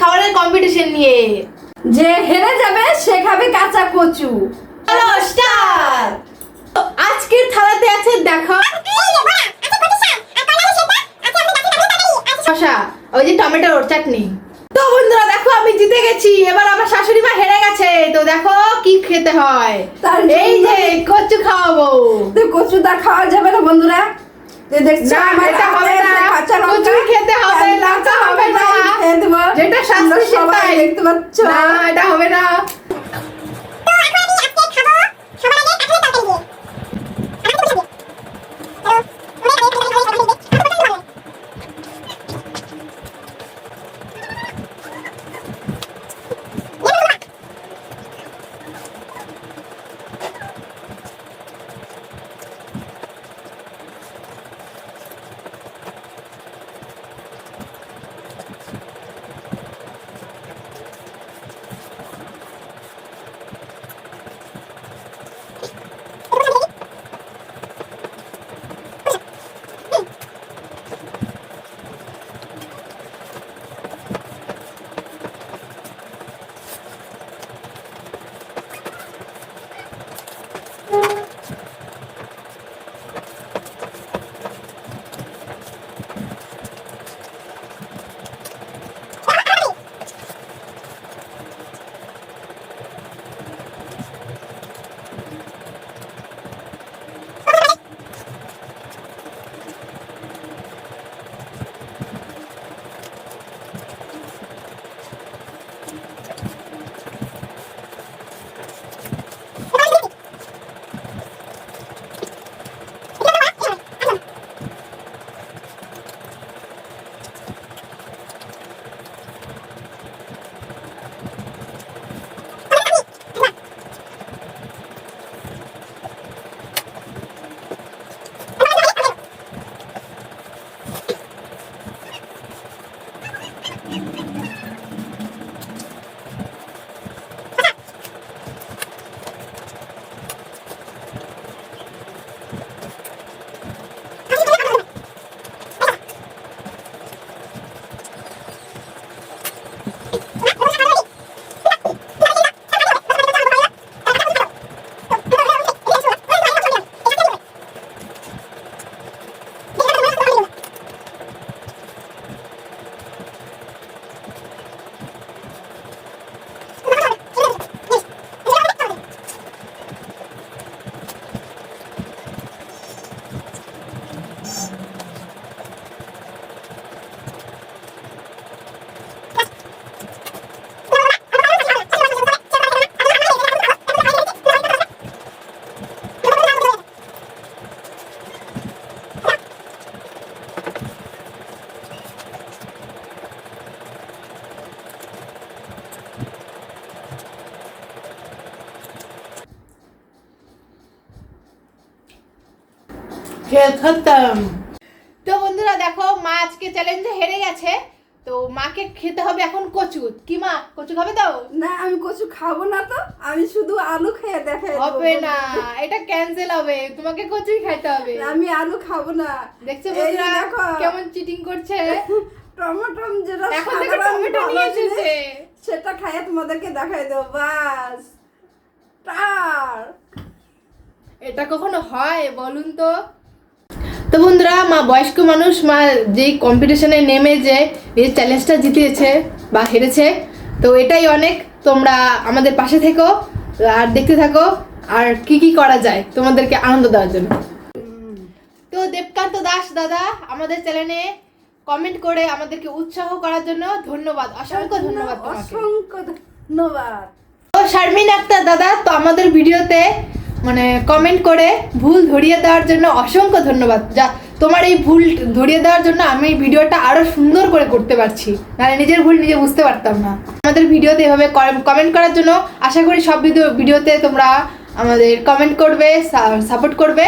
খাবারের কম্পিটিশন নিয়ে। যে হেরে যাবে সে খাবে কাঁচা কচু। চলো স্টার্ট। আজকের থালাতে আছে দেখো শসা, ওই যে টমেটোর চাটনি। তো বন্ধুরা দেখো আমি জিতে গেছি, এবার আমার শাশুড়ি মা হেরে গেছে। তো দেখো কি খেতে হয়, এই যে কচু খাওয়াবো। তো কচুটা খাওয়া যাবে না বন্ধুরা, দেখছি এটা হবে না, কচু খেতে হবে, লঙ্কা হবে না, যেটা শাস্তি সবাই দেখতে পাচ্ছ। না এটা হবে না। খেল খতম। তো বন্ধুরা দেখো মা আজকে চ্যালেঞ্জে হেরে গেছে, তো মাকে খেতে হবে এখন কচু। কি মা কচু খাবে দাও? না আমি কচু খাবো না, তো আমি শুধু আলু খেয়ে দেখাই। হবে না, এটা ক্যান্সেল হবে, তোমাকে কচুই খাইতে হবে। আমি আলু খাবো না। দেখছো বন্ধুরা কেমন চিটিং করছে। টমেটো যেটা এখন থেকে টমেটো নিয়ে এসেছে, সেটা খাইয়ে তোমাদেরকে দেখাই দেবো। বাস টার এটা কখনো হয় বলুন তো? তো বন্ধুরা মা বয়স্ক মানুষ, মা যেই কম্পিটিশনে নেমে যে এই চ্যালেঞ্জটা জিতেছে বা হেরেছে, তো এটাই অনেক। তোমরা আমাদের পাশে থেকো আর দেখতে থাকো আর কি কি করা যায় তোমাদেরকে আনন্দ দেওয়ার জন্য। তো দেবকান্ত দাস দাদা আমাদের চ্যানেলে কমেন্ট করে আমাদেরকে উৎসাহ করার জন্য ধন্যবাদ, অসংখ্য ধন্যবাদ তোমাকে। অসংখ্য ধন্যবাদ। তো শারমিন আক্তার দাদা তো আমাদের ভিডিওতে মানে কমেন্ট করে ভুল ধরিয়ে দেওয়ার জন্য অসংখ্য ধন্যবাদ। যা তোমার এই ভুল ধরিয়ে দেওয়ার জন্য আমি এই ভিডিওটা আরো সুন্দর করে করতে পারছি, নাহলে নিজের ভুল নিজে বুঝতে পারতাম না। আমাদের ভিডিওতে এভাবে কমেন্ট করার জন্য আশা করি সব ভিডিওতে তোমরা আমাদের কমেন্ট করবে, সাপোর্ট করবে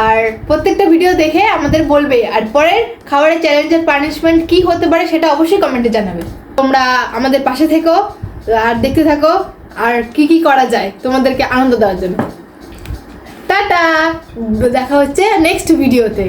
আর প্রত্যেকটা ভিডিও দেখে আমাদের বলবে। আর পরের খাবারের চ্যালেঞ্জের পানিশমেন্ট কি হতে পারে সেটা অবশ্যই কমেন্টে জানাবে। তোমরা আমাদের পাশে থেকো আর দেখতে থাকো আর কি কি করা যায় তোমাদেরকে আনন্দ দেওয়ার জন্য। টাটা, দেখা হচ্ছে নেক্সট ভিডিওতে।